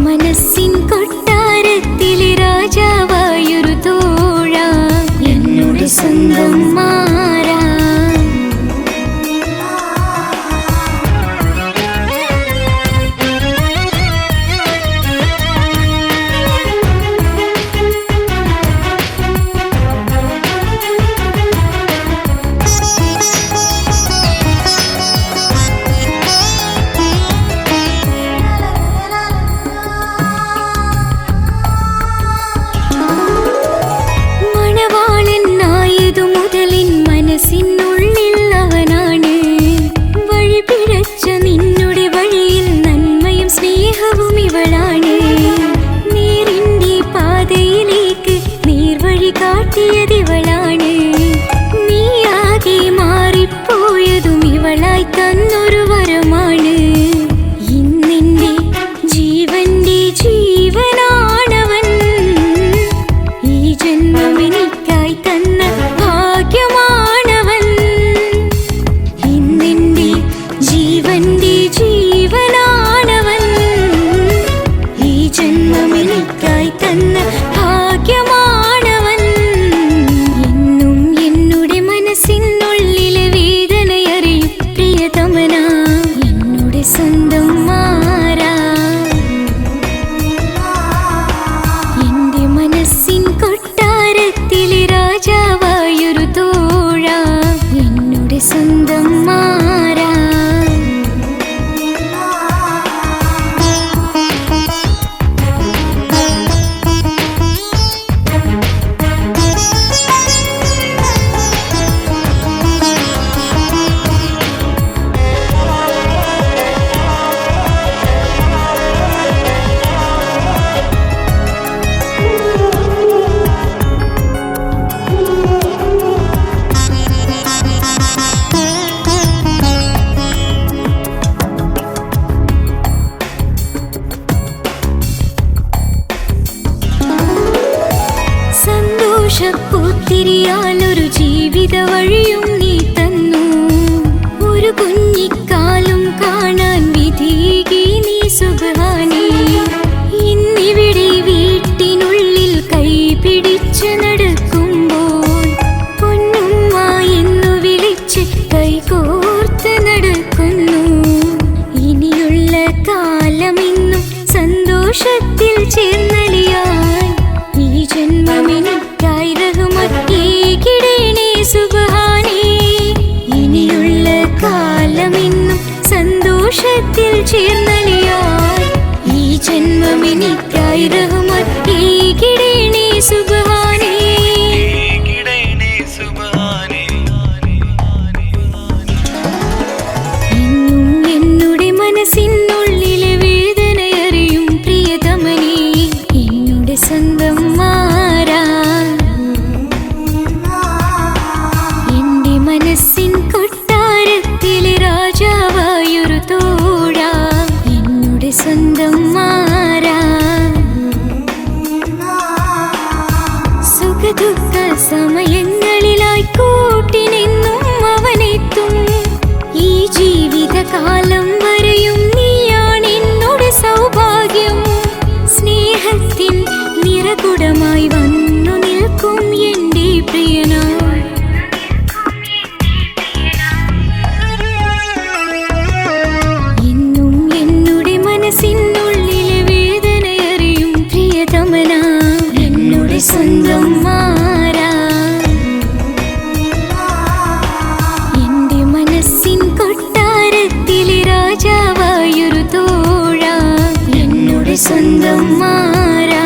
മനസ്സിൻ കൊട്ടാരത്തിലെ രാജാവായൊരു തോഴ എന്നോട് സ്വന്തം മാറാ. മനസ്സിനുള്ളിൽ അവനാണ് വഴി പിഴച്ച നിന്നുടെ വഴിയിൽ നന്മയും സ്നേഹവും ഇവളാണ്. നേരിന്റെ പാതയിലേക്ക് നേർവഴി കാട്ടിയതിവളാണ്. നീയാകെ മാറിപ്പോയതും ഇവളായി തന്നൊരു വരമാണ്. ഇന്നെന്റെ ജീവന്റെ ജീവനാണവൻ. ഈ ജന്മം എനിക്കായി തന്ന ഭാഗ്യമാണ്. ജീവനാണവൻ ഈ ജന്മമെനിക്കായി തന്ന ഭാഗ്യമാണവൻ. എന്നും എന്നുടെ മനസ്സിനുള്ളിലെ വേദനയറിയും പ്രിയതമന എന്നുടെ സ്വന്തം മാറാ. എന്റെ മനസ്സിൻ കൊട്ടാരത്തിലെ രാജാവായൊരു തോഴ എന്നുടെ സ്വന്തം മാറാ. പൂത്തിരിയാലൊരു ജീവിത വഴിയും നീ തന്നു. ഒരു കുഞ്ഞിക്കാലും കാണാൻ വിധികി നീ സുബ്ഹാനേ. ഇന്നിവിടെ വീട്ടിനുള്ളിൽ കൈ പിടിച്ച് നടക്കുമ്പോൾ പൊന്നുമ്മ എന്നു വിളിച്ച് കൈകോർത്ത് നടക്കുന്നു. ഇനിയുള്ള കാലമെന്നും സന്തോഷത്തിൽ ചേർന്നലിയാൻ ഈ ജന്മമെനിക്കായി റഹ്മത്തേകിടേണേ സുബ്ഹാനേ. ഇനിയുള്ള കാലമെന്നും സന്തോഷത്തിൽ ചേർന്നലിയാൻ ഈ ജന്മമെനിക്കായി റഹ്മത്തേകിടേണേ സുബ്ഹാനേ. എന്നും എന്നുടെ മനസ്സിനുള്ളിലെ വേദനയറിയും പ്രിയതമനേ എന്നുടെ സ്വന്തം മാറാ. എന്റെ മനസ്സിൻ കൊട്ടാരത്തിലെ രാജാവായൊരു തോഴ എന്നുടെ സ്വന്തം മാറാ. സുഖദുഃഖ സമയങ്ങളിലായി കൂട്ടിനെന്നും അവനെത്തും. ഈ ജീവിതകാലം വരെയും നീയാണ് എന്നോട് സൗഭാഗ്യം. സ്നേഹത്തിൻ നിറകുടമായി വന്നു നിൽക്കും എന്റെ പ്രിയനാ. എന്നും എന്നുടെ മനസ്സിനുള്ളിലെ വേദനയറിയും പ്രിയതമന എന്നുടെ സ്വന്തം മാറാ. എന്റെ മനസ്സിൻ കൊട്ടാരത്തിലെ രാജാവായൊരു തോഴ എന്നുടെ സ്വന്തം മാറാ.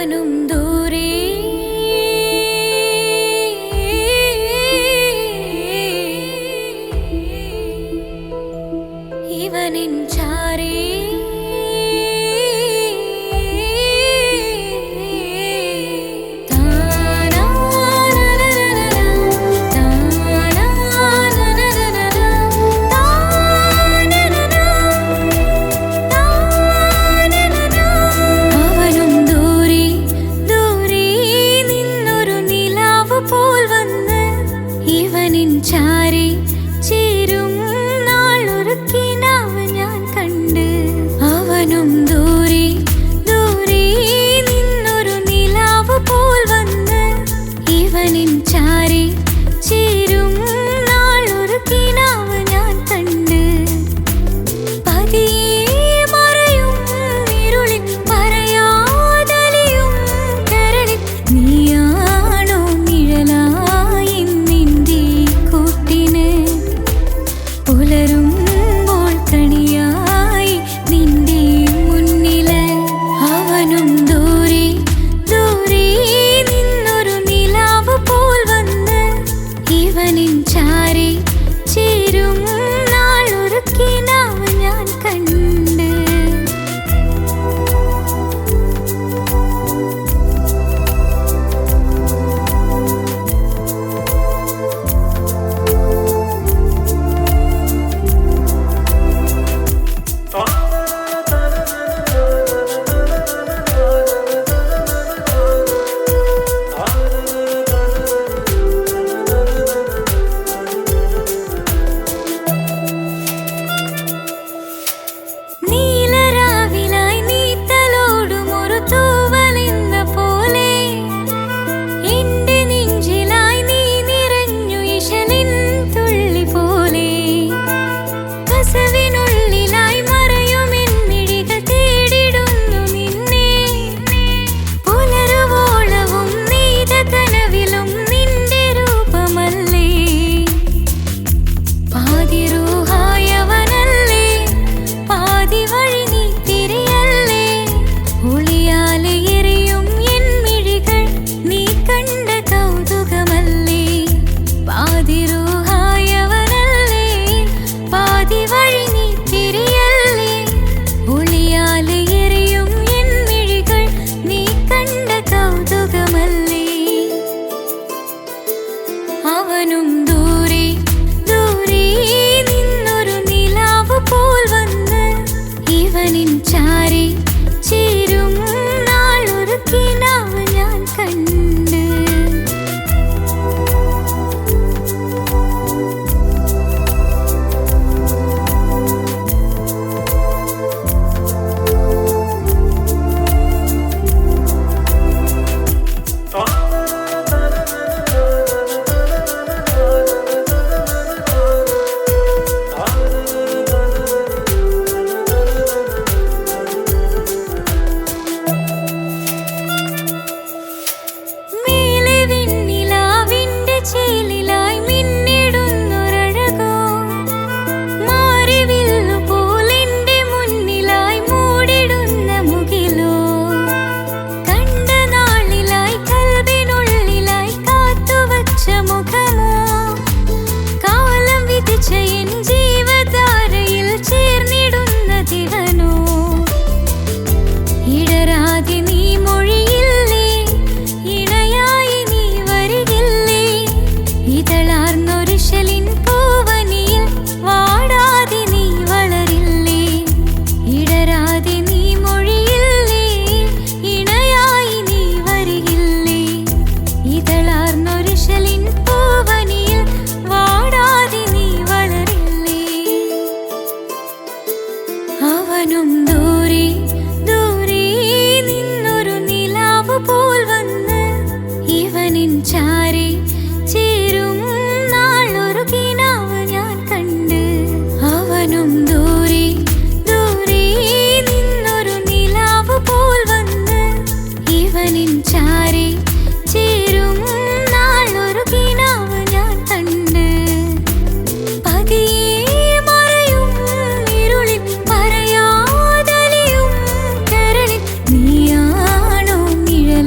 അവനും ദൂരെ ഇവനിൻ ചാരേ ചാരി ചേരും നാളൊരുക്കിനാവ് ഞാൻ കണ്ട് അവനും ദൂരെ ദൂരെ നിന്നൊരു നിലാവ് പോൽ വന്ന് ഇവനിൻ ചാരി ചേരും നാളൊരുക്കിനാവ് ഞാൻ കണ്ട് പതിയെ മറയും ഇരുളിൽ പറയാതലിയും കരളിൽ നീയാണോ നിഴലായി പുലരുമ്പോൾ കണിയായി നിന്റെ മുന്നില് അവനും ദൂരെ ദൂരെ നിന്നൊരു നിലാവ് പോൽ വന്ന് ഇവനിൻ ചാരി ചേരും നാളൊരുക്കിനാവ് ഞാൻ കണ്ട് അവനും ദൂരെ ദൂരെ നിന്നൊരു നിലാവ് പോൽ വന്ന് ഇവനിൻ ചാരി ചേരും നാളൊരുക്കിനാവ് ഞാൻ കണ്ട് അവനും ദൂരെ ദൂരെ നിന്നൊരു നിലാവ് പോൽ വന്ന് ഇവനിൻ ചാരി ചേരും നാളൊരുക്കിനാവ് ഞാൻ കണ്ട് അവനും ദൂരെ ദൂരെ നിന്നൊരു നിലാവ് പോൽ വന്ന് ഇവനിൻ ചാരി ചേരും നാളൊരുക്കിനാവ് ഞാൻ കണ്ട് പതിയെ മറയും ഇരുളിൽ പറയാതലിയും കരളിൽ നീയാണോ നിഴൽ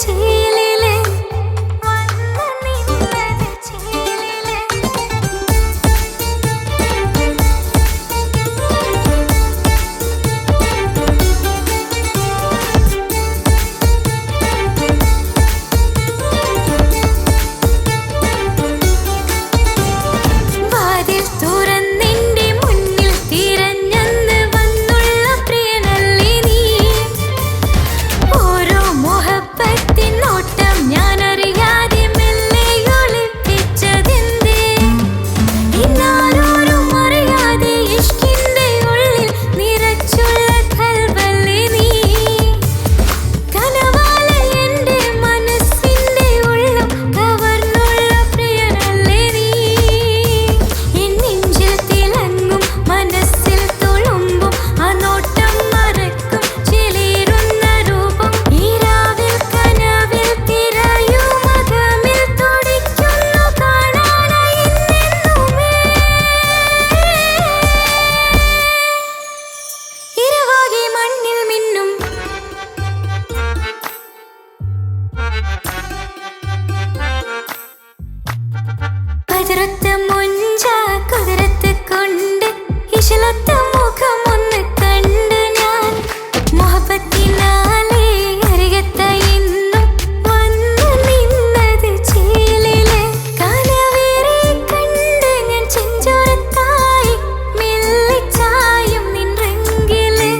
ചേലിലെ വന്നു നിന്നത് ചേലിലെ വാതിൽ തുറന്നെന്റെ മുന്നിൽ തിരഞ്ഞെന്ന് വന്നുള്ള പ്രിയനല്ലേ നീ ഓരോ മുഹബത്തിൻ നോട്ടം ഞാനറിയാതെ മെല്ലെ ഒളിപ്പിച്ചതെന്തേ ഇന്നാരോരും അറിയാതെ ഇഷ്കിന്റെ ഉള്ളിൽ നിറച്ചുള്ള കൽബല്ലേ നീ കനവാലെ എന്റെ മനസ്സിന്റെ ഉള്ളം കവർന്നുള്ള പ്രിയനല്ലേ നീ എൻ നെഞ്ചിൽ തിളങ്ങും മനസ്സിൽ തുളുമ്പും ആ നോട്ടം മറക്കും ചിലേറുന്ന രൂപം ഈ രാവിൽ കനവിൽ തിരയും അകമിൽ തുടിക്കുന്നു കാണാനായി എന്നെന്നുമേ ഇരവാകെ മണ്ണിൽ മിന്നും പതിരൊത്ത മുഞ്ച കുതിരത്ത് കൊണ്ട് ഇശലൊത്ത മുഖം ഒന്ന് കണ്ട് ഞാൻ മുഹബത്തിനാലെ അരികത്ത ഇന്നും വന്നു നിന്നത് ചേലിലെ കനവേറെ കണ്ട് ഞാൻ ചെഞ്ചോരത്തായി മെല്ലെ ചായും നിൻ റെങ്കിലെ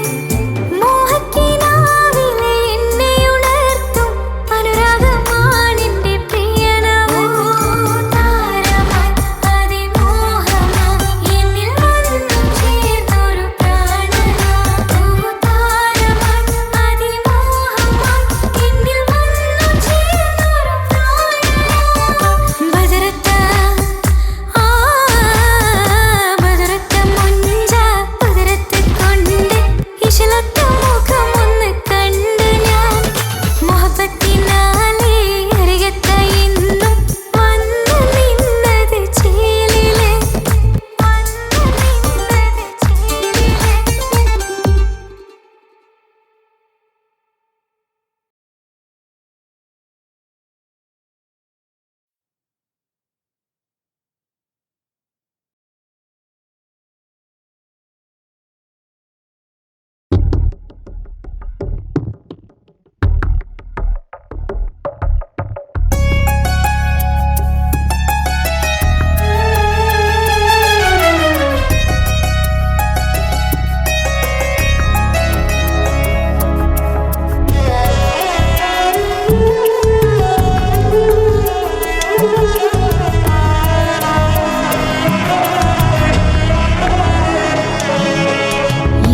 മോഹക്കിനാവിലെ എന്നെ ഉണർത്തും അനുരാഗമാണെന്റെ പ്രിയനവോ താരമായി അതിമോഹമായി എന്നിൽ വന്നു ചേർന്നൊരു പ്രാണനാ താരമായി അതിമോഹമായി എന്നിൽ വന്നു ചേർന്നൊരു പ്രാണനാ ബദറത്ത ബദറത്ത മുഞ്ച കുതിരത്ത് കൊണ്ട് ഇശലൊത്ത മുഖം ഒന്ന് കണ്ട് ഞാൻ മുഹബത്തിനാലെ അരികത്ത ഇന്നും വന്നു നിന്നത് ചേലിലെ വന്നു നിന്നത് ചേലിലെ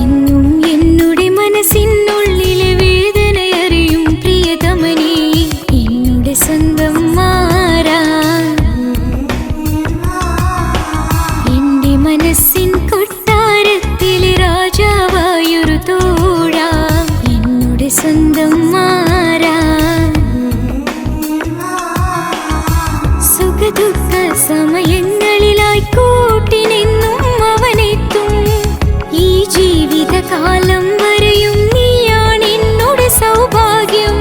ഇന്നും എന്നുടെ മനസ്സിനുള്ളിലെ വേദനയറിയും പ്രിയതമനേ എന്നുടെ സ്വന്തം മാറാ എന്റെ മനസ്സിൻ കൊട്ടാരത്തിലെ രാജാവായൊരു തോഴാ എന്നുടെ സ്വന്തം മാറാ സുഖദുഃഖ സമയങ്ങളിലായി കൂട്ടിനെന്നും അവനെത്തും ഈ ജീവിതകാലം വരെയും നീയാണ് എന്നോട് സൗഭാഗ്യം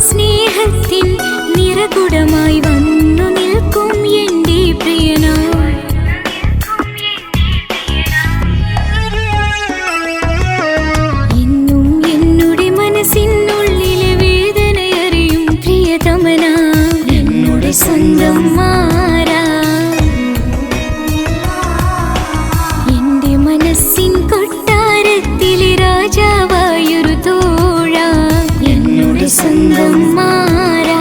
സ്നേഹത്തിൻ നിറകുടമായി വന്നു നിൽക്കും എന്റെ പ്രിയനാ എന്നും എന്നുടെ മനസ്സിനുള്ളിലെ വേദനയറിയും പ്രിയതമനാ എന്നുടെ സ്വന്തം മാറാ എന്റെ മനസ്സിൻ കൊട്ടാരത്തിലെ രാജാവായൊരു തോഴാ എന്നുടെ സ്വന്തം മാറാ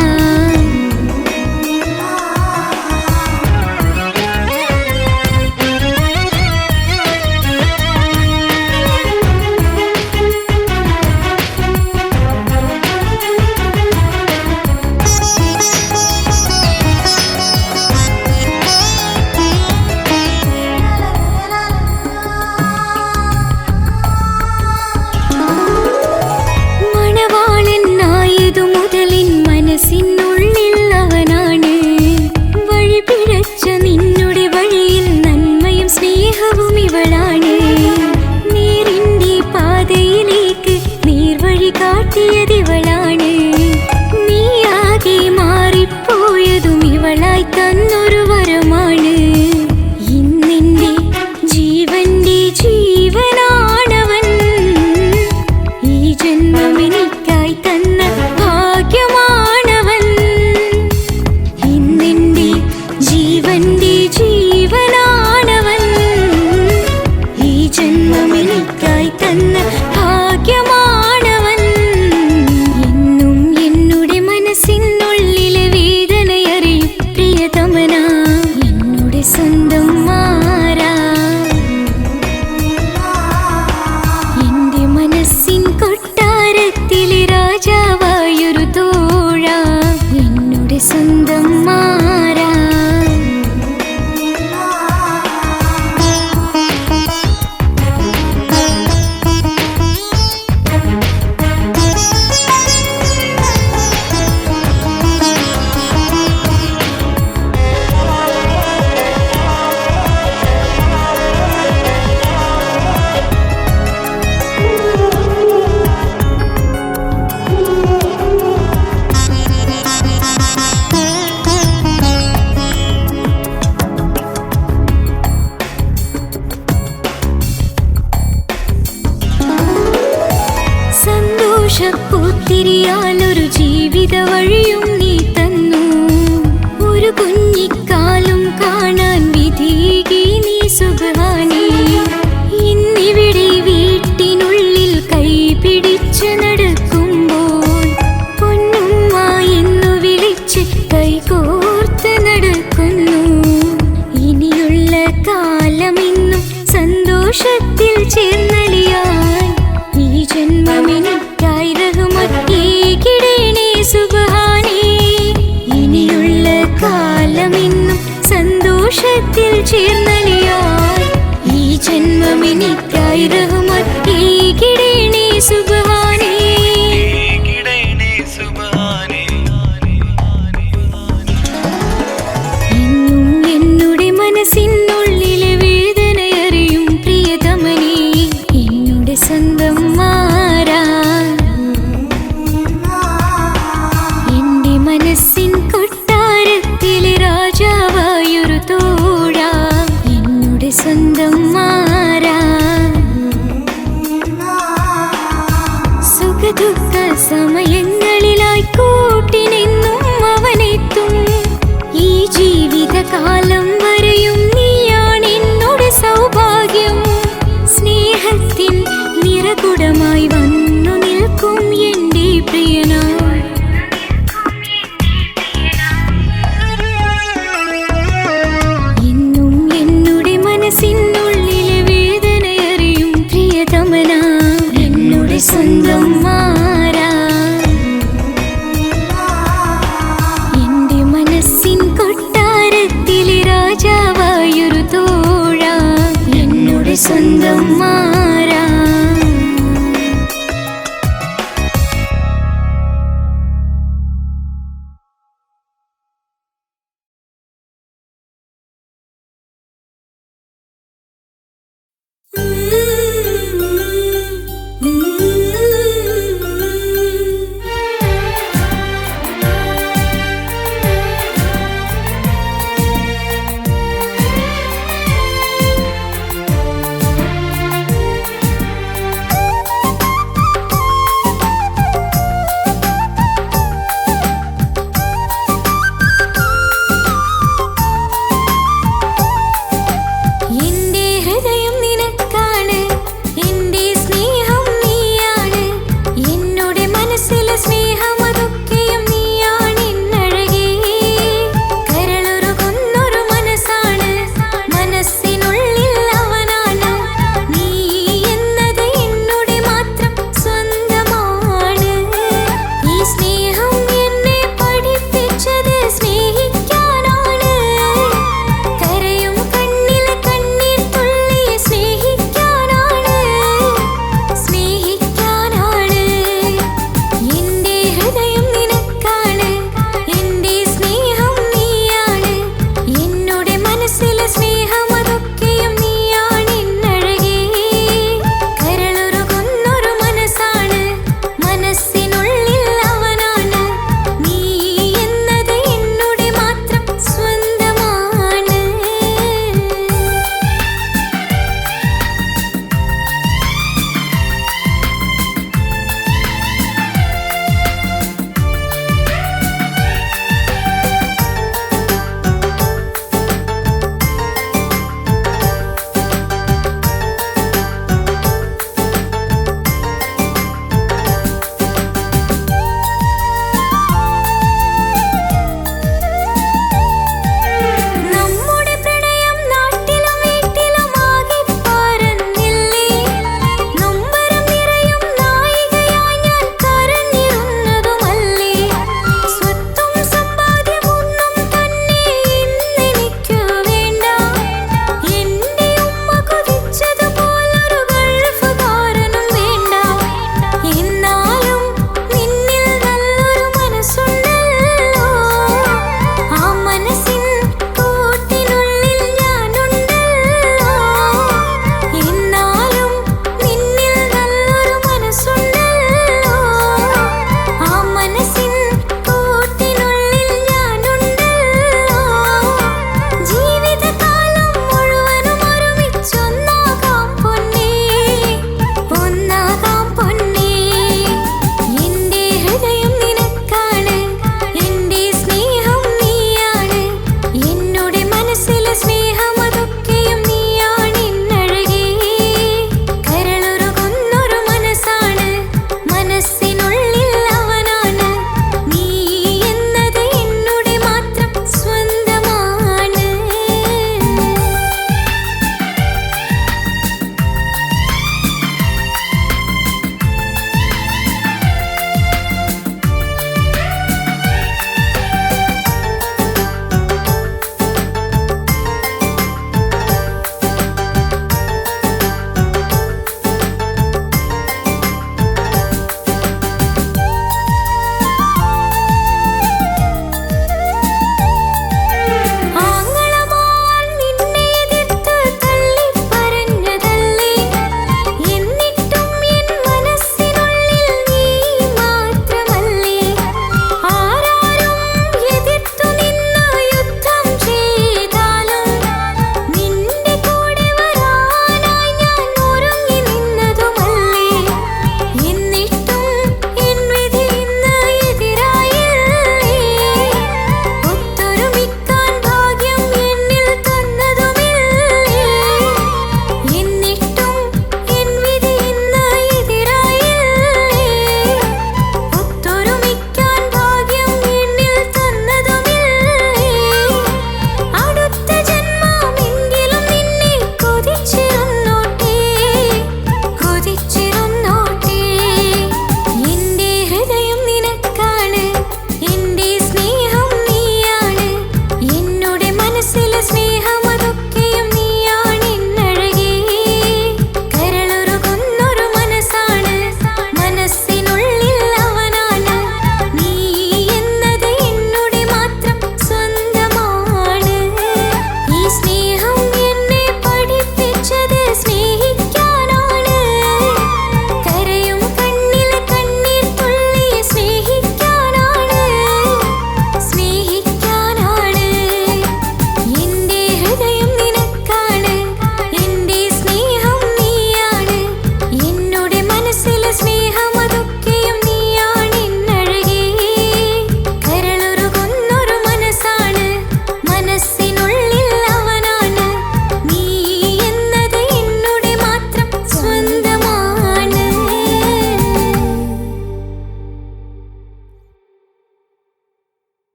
വിഷുത്തിരിയാലൊരു ജീവിത വഴിയും നീ തന്നു. ഒരു കുഞ്ഞിക്കാലും കാണാൻ വിധികി നീ സുബ്ഹാനേ. ഇന്നിവിടെ വീട്ടിനുള്ളിൽ കൈ പിടിച്ച് നടക്കുമ്പോൾ പൊന്നുമ്മ എന്നു വിളിച്ച് കൈകോർത്ത് നടക്കുന്നു. ഇനിയുള്ള കാലമെന്നും സന്തോഷത്തിൽ ചേർന്നലിയാൻ ഈ ജന്മമെനിക്കായി റഹ്മത്തേകിടേണേ സുബ്ഹാനേ. ഇനിയുള്ള കാലമെന്നും സന്തോഷത്തിൽ ചേർന്നലിയാൻ ഈ ജന്മമെനിക്കായി റഹ്മത്തേകിടേണേ സുബ്ഹാനേ. എന്നും എന്നുടെ മനസ്സിനുള്ളിലെ വേദനയറിയും പ്രിയതമനേ, എന്നുടെ സ്വന്തം മാറാ. എന്റെ മനസ്സിൻ കൊട്ടാരത്തിലെ രാജാവായൊരു തോഴാ, എന്നുടെ സ്വന്തം മാറാ. സുഖദുഃഖ സമയങ്ങളിലായി കൂട്ടിനെന്നും അവനെത്തും. ഈ ജീവിതകാലം വരെയും നീയാണെന്നോട് സൗഭാഗ്യം. സ്നേഹത്തിൻ നിറകുടമായി വന്നു നിൽക്കും എൻ്റെ പ്രിയനാ. എന്നും എന്നുടെ മനസ്സിനുള്ളിലെ വേദനയറിയും പ്രിയതമനാ, എന്നുടെ സ്വന്തം മാറാ. എന്റെ മനസ്സിൻ കൊട്ടാരത്തിലെ രാജാവായൊരു തോഴാ, എന്നുടെ സ്വന്തം മാറാ.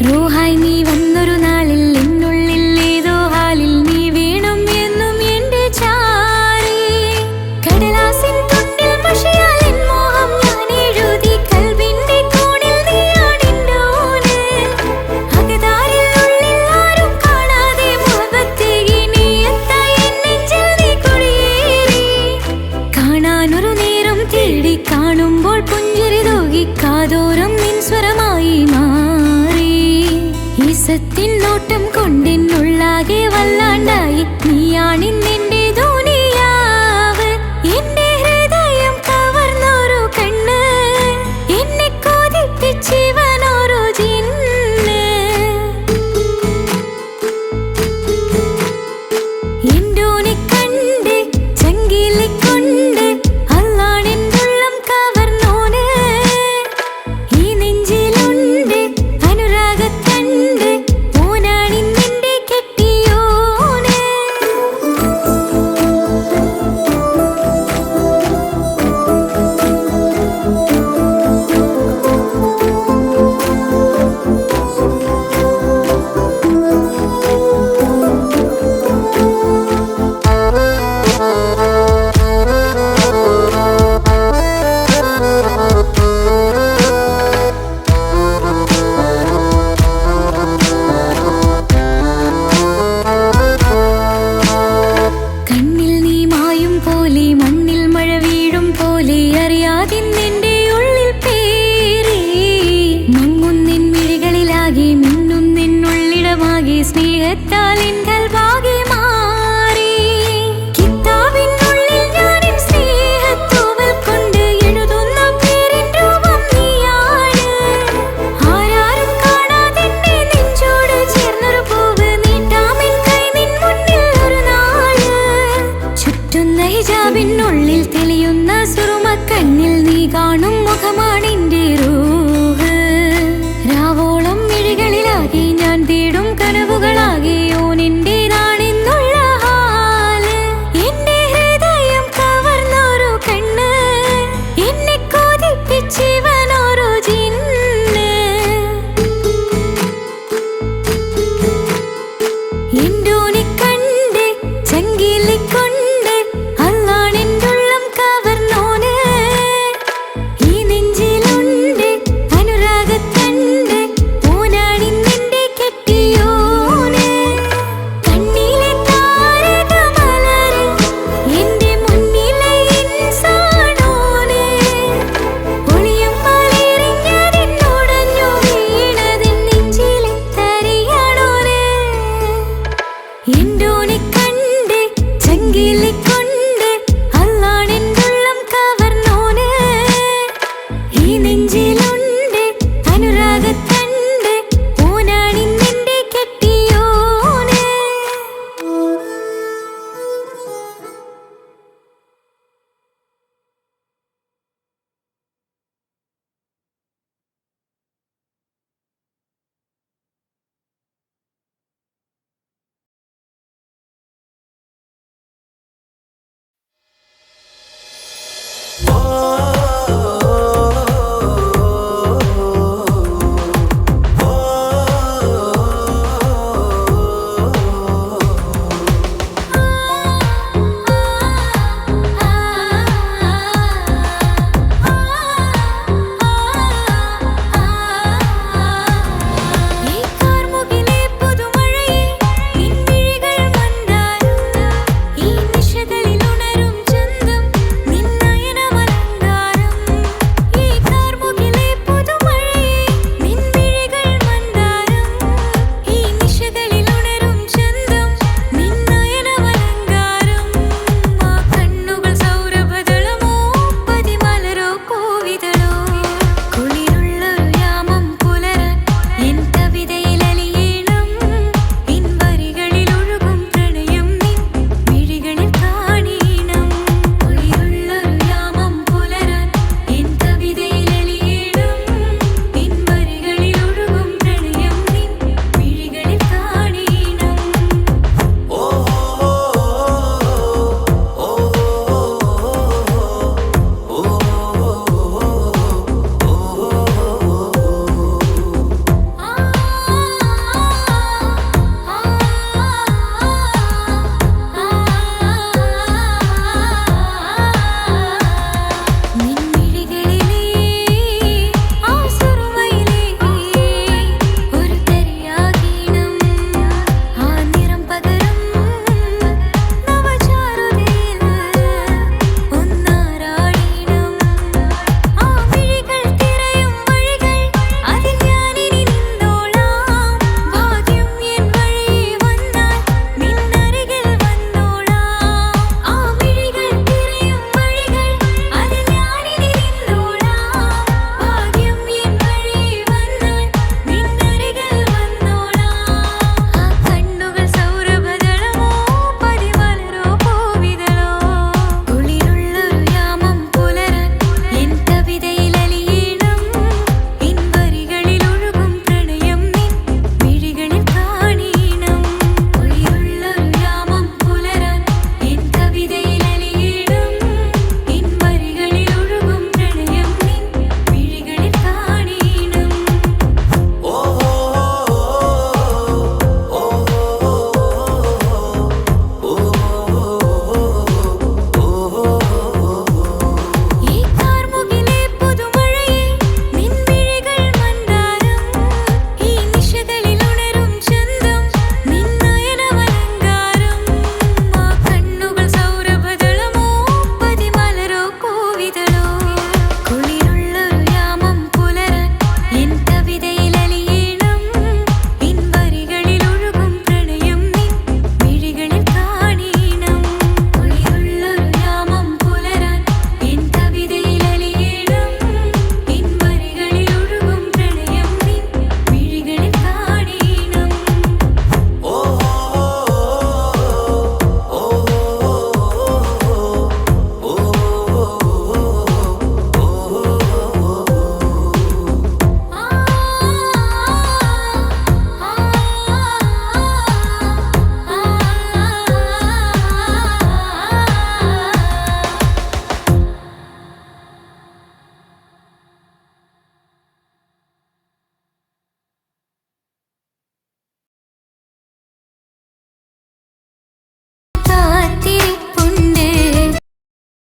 റൂഹായി നീ വന്നൊരു നാളിൽ എന്നുള്ളിൽ ഏതോ ഹാലിൽ നീ വേണം എന്നും എന്റെ ചാരി. കടലാസിൻ തുണ്ടിൽ മഷിയാൽ എൻ മോഹം ഞാൻ എഴുതി കൽവിന്റെ കോണിൽ നീയാടിന്നോന്. അകതാരിൽ ഉള്ളിൽ ആരും കാണാതെ മുഹബത്തേകി നീ എത്തായി എൻ നെഞ്ചിൽ നീ കുടിയേറി. കാണാനൊരു നേരം തേടി കാണുമ്പോൾ പുഞ്ചിരി തൂകി കാതോരം നിൻ സ്വരമായി മാറി. ഈസത്തിൻ നോട്ടം കൊണ്ടെന്നുള്ളാകെ വല്ലാണ്ടായി നീയാണിന്നെന്റെ ദുനിയാവ്. എന്റെ ഹൃദയം കവർന്നൊരു കണ്ണ് എന്നെ കൊതിപ്പിച്ചിവനൊരു ജിന്ന്. എന്തോനെ കണ്ട് ചങ്കിലെ കൊണ്ട് അല്ലാണെന്നുള്ളം കവർന്നോന്. ഈ നെഞ്ചിലുണ്ട് അനുരാഗത്തണ്ട് ഓനാണിന്നെന്റെ കെട്ടിയോന്. കണ്ണിൽ നീ മായും പോലെ മണ്ണിൽ മഴ വീഴും പോലെ അറിയാതിന്നെന്റെ ഉള്ളിൽ പേരേ. മങ്ങുന്നിൻ മിഴികളിലാകെ മിന്നുന്നിന്നുള്ളിടമാകെ സ്നേഹത്താൽ എൻ കൽവാ